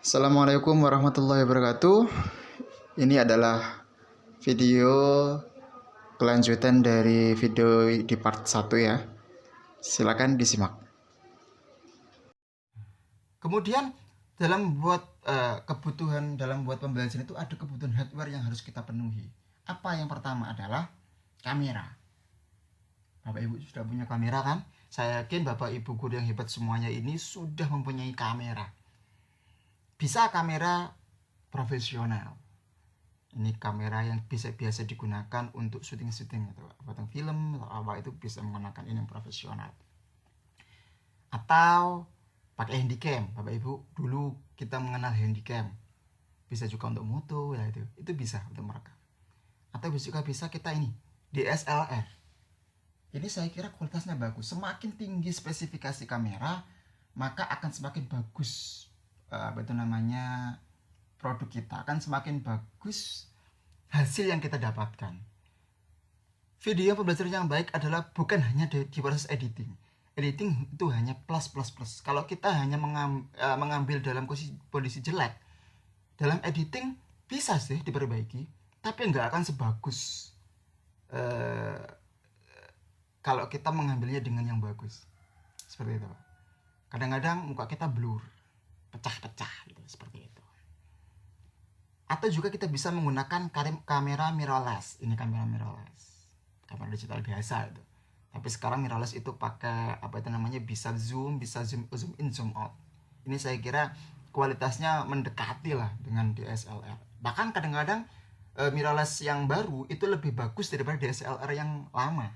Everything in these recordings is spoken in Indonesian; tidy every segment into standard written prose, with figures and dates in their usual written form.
Assalamualaikum warahmatullahi wabarakatuh. Ini adalah video kelanjutan dari video di part 1 ya. Silakan disimak. Kemudian dalam buat kebutuhan dalam buat pembelajaran itu ada kebutuhan hardware yang harus kita penuhi. Apa yang pertama adalah kamera. Bapak Ibu sudah punya kamera kan? Saya yakin Bapak Ibu guru yang hebat semuanya ini sudah mempunyai kamera. Bisa kamera profesional. Ini kamera yang biasa digunakan untuk syuting-syuting atau potong film atau apa, itu bisa menggunakan ini yang profesional. Atau pakai handycam. Bapak Ibu, dulu kita mengenal handycam. Bisa juga untuk moto ya, itu bisa untuk merekam. Atau juga bisa kita ini DSLR. Ini saya kira kualitasnya bagus. Semakin tinggi spesifikasi kamera, maka akan semakin bagus produk kita, akan semakin bagus hasil yang kita dapatkan. Video pembelajaran yang baik adalah bukan hanya di proses editing. Editing itu hanya plus. Kalau kita hanya mengambil dalam kondisi jelek, dalam editing bisa sih diperbaiki, tapi nggak akan sebagus kalau kita mengambilnya dengan yang bagus. Seperti itu. Kadang-kadang muka kita blur, pecah-pecah gitu, seperti itu. Atau juga kita bisa menggunakan kamera mirrorless. Ini kamera mirrorless, kamera digital biasa itu. Tapi sekarang mirrorless itu pakai bisa zoom in, zoom out. Ini saya kira kualitasnya mendekati lah dengan DSLR. Bahkan kadang-kadang mirrorless yang baru itu lebih bagus daripada DSLR yang lama.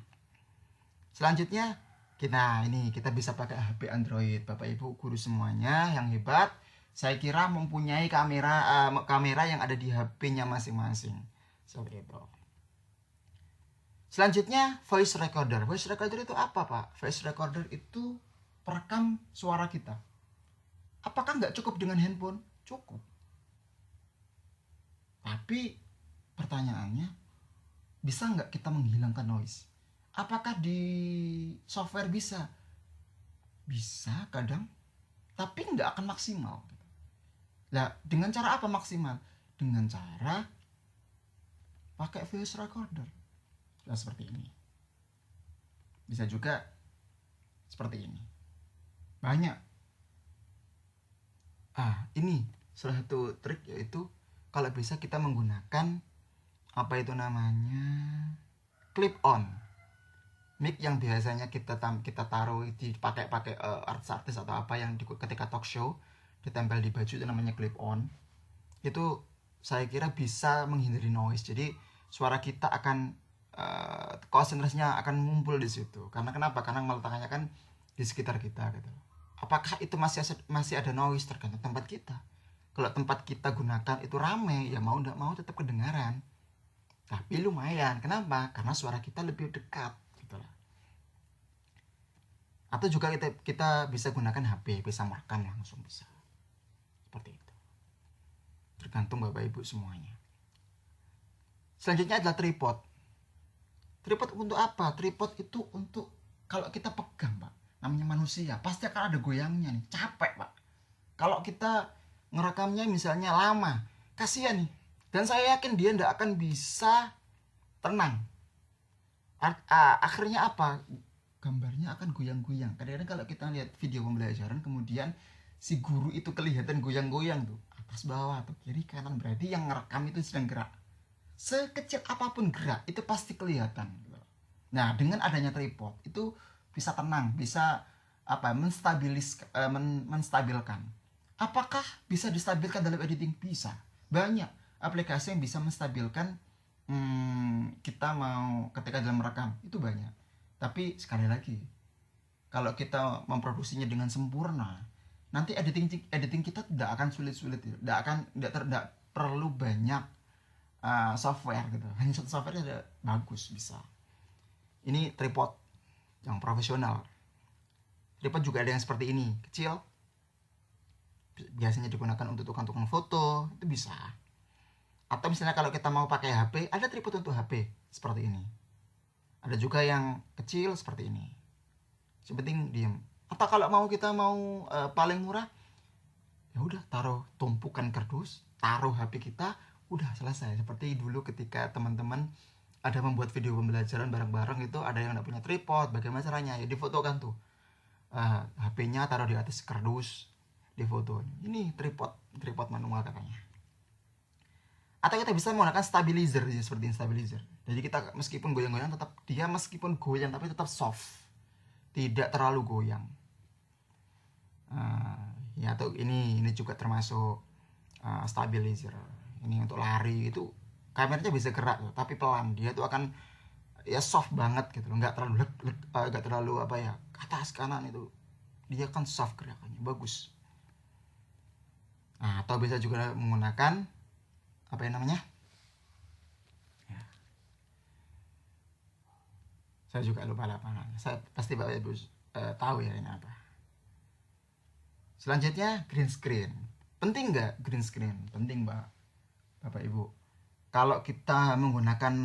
Selanjutnya kita bisa pakai HP Android. Bapak Ibu guru semuanya yang hebat, saya kira mempunyai kamera yang ada di HP-nya masing-masing. Seperti itu. Selanjutnya voice recorder. Voice recorder itu apa, Pak? Voice recorder itu perekam suara kita. Apakah nggak cukup dengan handphone? Cukup. Tapi pertanyaannya, bisa nggak kita menghilangkan noise? Apakah di software bisa? Bisa kadang, tapi nggak akan maksimal. Nah, dengan cara apa maksimal? Dengan cara pakai voice recorder. Nah, seperti ini. Bisa juga seperti ini. Banyak. Ini salah satu trik, yaitu kalau bisa kita menggunakan clip on mic yang biasanya kita taruh dipakai artis atau apa yang ketika talk show ditempel di baju, itu namanya clip on. Itu saya kira bisa menghindari noise. Jadi suara kita akan konsentrasinya akan ngumpul di situ. Karena kenapa? Karena meletakkannya kan di sekitar kita gitu. Apakah itu masih ada noise? Tergantung tempat kita. Kalau tempat kita gunakan itu ramai, ya mau tidak mau tetap kedengaran. Tapi lumayan. Kenapa? Karena suara kita lebih dekat gitu lah. Atau juga kita bisa gunakan HP, bisa merekam langsung, bisa. Seperti itu. Tergantung Bapak Ibu semuanya. Selanjutnya adalah tripod. Tripod untuk apa? Tripod itu untuk kalau kita pegang, Pak. Namanya manusia, pasti akan ada goyangnya nih. Capek, Pak. Kalau kita ngerekamnya misalnya lama, kasihan nih. Dan saya yakin dia tidak akan bisa tenang. Akhirnya apa? Gambarnya akan goyang-goyang. Kadang-kadang kalau kita lihat video pembelajaran, kemudian si guru itu kelihatan goyang-goyang tuh, atas bawah atau kiri kanan, berarti yang ngerekam itu sedang gerak. Sekecil apapun gerak itu pasti kelihatan. Nah, dengan adanya tripod itu bisa tenang, bisa menstabilkan. Apakah bisa distabilkan dalam editing? Bisa. Banyak aplikasi yang bisa menstabilkan kita mau ketika dalam merekam, itu banyak. Tapi sekali lagi, kalau kita memproduksinya dengan sempurna, nanti editing kita tidak akan sulit-sulit, tidak perlu banyak software gitu. Hanya satu software ada bagus, bisa. Ini tripod yang profesional. Tripod juga ada yang seperti ini, kecil. Biasanya digunakan untuk tukang-tukang foto, itu bisa. Atau misalnya kalau kita mau pakai HP, ada tripod untuk HP seperti ini. Ada juga yang kecil seperti ini. Yang penting diam. Atau kalau kita mau paling murah, ya udah taruh tumpukan kardus, taruh HP kita, udah selesai. Seperti dulu ketika teman-teman ada membuat video pembelajaran bareng-bareng, itu ada yang nggak punya tripod, bagaimana caranya? Ya difotokan tuh, HP-nya taruh di atas kardus, difoto. Ini tripod manual katanya. Atau kita bisa menggunakan stabilizer, ya, seperti stabilizer. Jadi kita meskipun goyang-goyang tetap dia meskipun goyang tapi tetap soft, tidak terlalu goyang. Ya atau ini juga termasuk stabilizer. Ini untuk lari itu kameranya bisa gerak tapi pelan, dia tuh akan ya soft banget gitu loh, nggak terlalu nggak terlalu apa ya atas kanan, itu dia kan soft gerakannya, bagus. Nah, atau bisa juga menggunakan apa yang namanya, ya, saya juga lupa apa namanya, saya pasti Bapak Ibu tahu ya ini apa. Selanjutnya green screen. Penting nggak green screen? Penting Bapak Ibu. Kalau kita menggunakan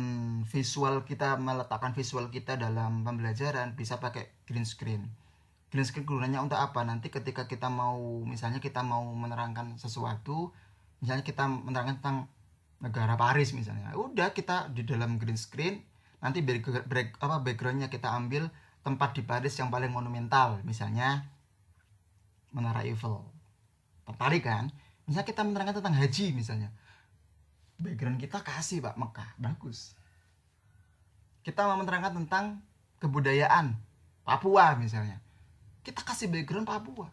visual, kita meletakkan visual kita dalam pembelajaran, bisa pakai green screen. Green screen gunanya untuk apa? Nanti ketika kita mau, misalnya kita mau menerangkan sesuatu, misalnya kita menerangkan tentang negara Paris misalnya, udah kita di dalam green screen, nanti backgroundnya kita ambil tempat di Paris yang paling monumental, misalnya Menara Eiffel. Tertarik kan? Misalnya kita menerangkan tentang haji misalnya, background kita kasih Pak Mekah, bagus. Kita mau menerangkan tentang kebudayaan Papua misalnya, kita kasih background Papua.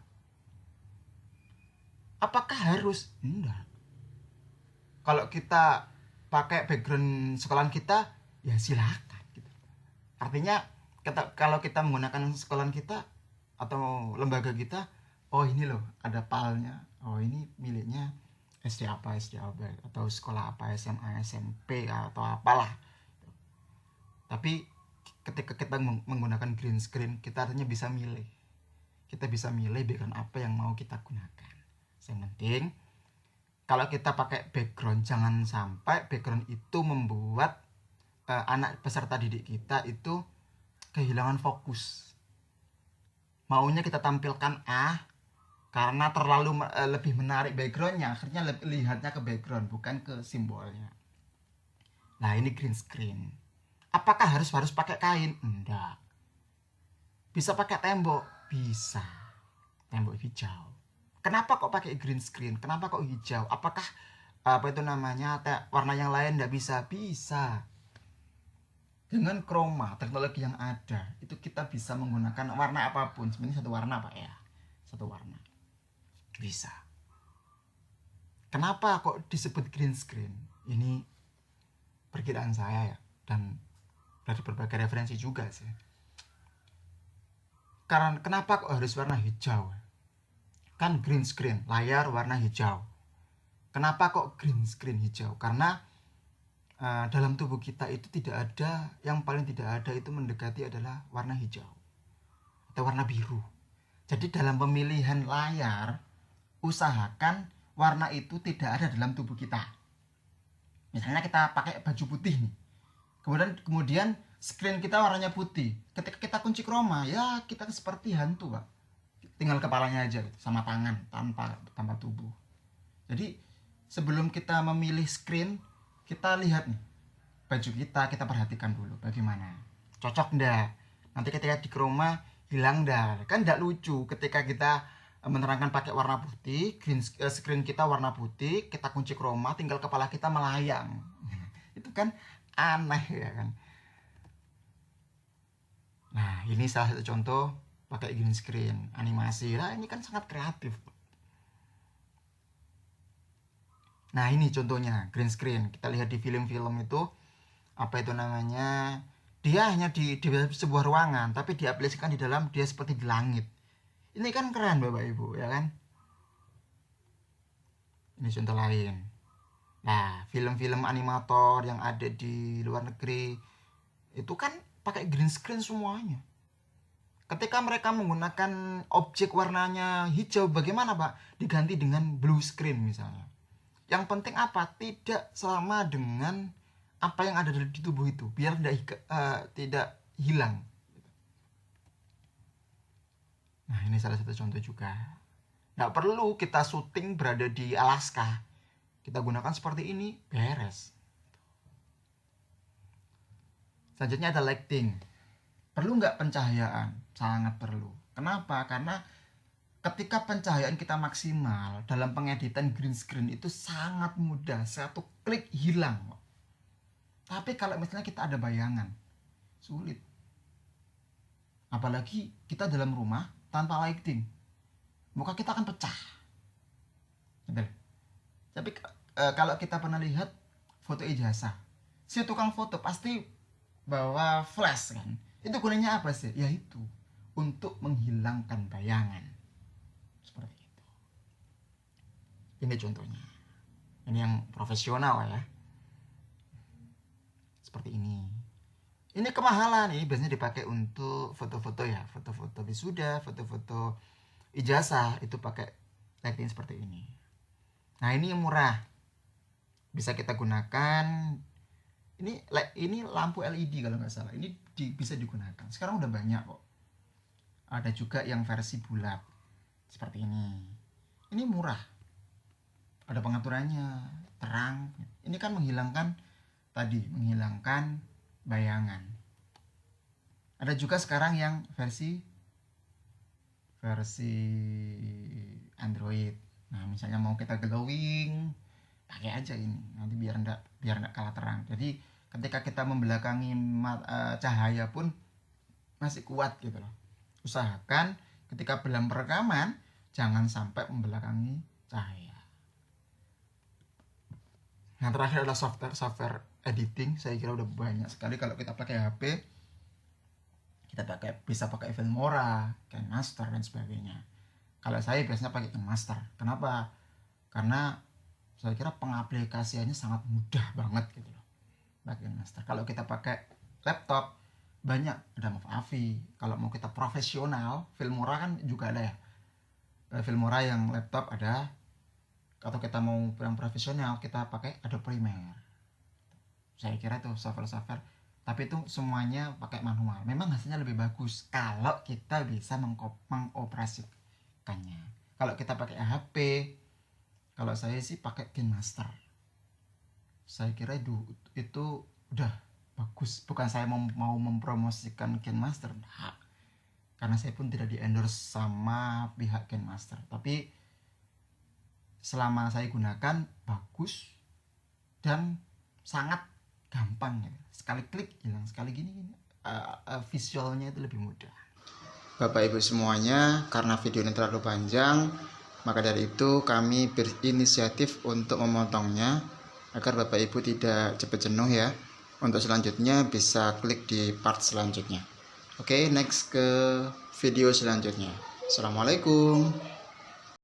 Apakah harus? Enggak. Kalau kita pakai background sekolahan kita, ya silakan gitu. Artinya kalau kita menggunakan sekolahan kita atau lembaga kita, oh ini loh ada palnya, oh ini miliknya SD apa atau sekolah apa, SMA SMP atau apalah. Tapi ketika kita menggunakan green screen, kita artinya bisa milih, kita bisa milih background apa yang mau kita gunakan. Yang penting kalau kita pakai background, jangan sampai background itu membuat anak peserta didik kita itu kehilangan fokus. Maunya kita tampilkan A, karena terlalu lebih menarik backgroundnya, akhirnya lihatnya ke background bukan ke simbolnya. Nah ini green screen. Apakah harus pakai kain? Enggak. Bisa pakai tembok? Bisa. Tembok hijau. Kenapa kok pakai green screen? Kenapa kok hijau? Apakah apa itu namanya warna yang lain nggak bisa? Bisa. Dengan chroma, teknologi yang ada, itu kita bisa menggunakan warna apapun. Sebenarnya satu warna Pak ya, satu warna bisa. Kenapa kok disebut green screen? Ini perkiraan saya ya, dan dari berbagai referensi juga sih. Karena kenapa kok harus warna hijau? Kan green screen, layar warna hijau. Kenapa kok green screen hijau? Karena dalam tubuh kita itu tidak ada, yang paling tidak ada itu mendekati adalah warna hijau atau warna biru. Jadi dalam pemilihan layar, usahakan warna itu tidak ada dalam tubuh kita. Misalnya kita pakai baju putih nih, kemudian screen kita warnanya putih. Ketika kita kunci chroma, ya kita seperti hantu Pak, tinggal kepalanya aja gitu, sama tangan, tanpa tubuh. Jadi sebelum kita memilih screen, kita lihat nih baju kita perhatikan dulu bagaimana, cocok enggak. Nanti ketika di chroma hilang enggak, kan enggak lucu ketika kita menerangkan pakai warna putih, screen kita warna putih, kita kunci chroma, tinggal kepala kita melayang. Itu kan aneh ya kan. Nah ini salah satu contoh pakai green screen animasi. Nah ini kan sangat kreatif. Nah ini contohnya green screen, kita lihat di film-film itu apa itu namanya, dia hanya di sebuah ruangan tapi diaplikasikan di dalam, dia seperti di langit. Ini kan keren Bapak Ibu ya kan. Ini contoh lain. Nah film-film animator yang ada di luar negeri itu kan pakai green screen semuanya. Ketika mereka menggunakan objek warnanya hijau, bagaimana Pak? Diganti dengan blue screen misalnya. Yang penting apa? Tidak sama dengan apa yang ada di tubuh itu, biar tidak hilang. Nah ini salah satu contoh juga. Nggak perlu kita syuting berada di Alaska, kita gunakan seperti ini, beres. Selanjutnya ada lighting. Perlu nggak pencahayaan? Sangat perlu. Kenapa? Karena ketika pencahayaan kita maksimal, dalam pengeditan green screen itu sangat mudah, satu klik hilang. Tapi kalau misalnya kita ada bayangan, sulit. Apalagi kita dalam rumah tanpa lighting, muka kita akan pecah. Betul. Tapi kalau kita pernah lihat foto ijazah, si tukang foto pasti bawa flash kan. Itu gunanya apa sih? Yaitu untuk menghilangkan bayangan. Seperti itu. Ini contohnya. Ini yang profesional ya. Seperti ini. Ini kemahalan, ini biasanya dipakai untuk foto-foto ya, foto-foto wisuda, foto-foto ijazah, itu pakai lighting seperti ini. Nah, ini yang murah. Bisa kita gunakan. Ini lampu LED kalau nggak salah. Ini bisa digunakan. Sekarang udah banyak kok. Ada juga yang versi bulat. Seperti ini. Ini murah. Ada pengaturannya, terang. Ini kan menghilangkan bayangan. Ada juga sekarang yang versi Android. Nah, misalnya mau kita glowing, pakai aja ini. Nanti biar enggak kalah terang. Jadi ketika kita membelakangi cahaya pun masih kuat gitu loh. Usahakan ketika dalam perekaman jangan sampai membelakangi cahaya. Yang terakhir adalah software editing. Saya kira udah banyak sekali. Kalau kita pakai HP, kita bisa pakai Filmora, KineMaster dan sebagainya. Kalau saya biasanya pakai KineMaster. Kenapa? Karena saya kira pengaplikasiannya sangat mudah banget gitu loh. Pakai KineMaster. Kalau kita pakai laptop, banyak ada Movavi. Kalau mau kita profesional, Filmora kan juga ada ya. Filmora yang laptop ada. Atau kita mau yang profesional, kita pakai Adobe Premiere. Saya kira itu software, tapi itu semuanya pakai manual. Memang hasilnya lebih bagus kalau kita bisa mengoperasikannya. Kalau kita pakai HP, kalau saya sih pakai KineMaster. Saya kira itu udah bagus. Bukan saya mau mempromosikan KineMaster, nah, karena saya pun tidak di-endorse sama pihak KineMaster. Tapi selama saya gunakan bagus dan sangat gampang gitu. Sekali klik hilang, sekali gini visualnya itu lebih mudah. Bapak Ibu semuanya, karena video ini terlalu panjang, maka dari itu kami berinisiatif untuk memotongnya agar Bapak Ibu tidak cepat jenuh ya. Untuk selanjutnya bisa klik di part selanjutnya. Oke, next ke video selanjutnya. Assalamualaikum.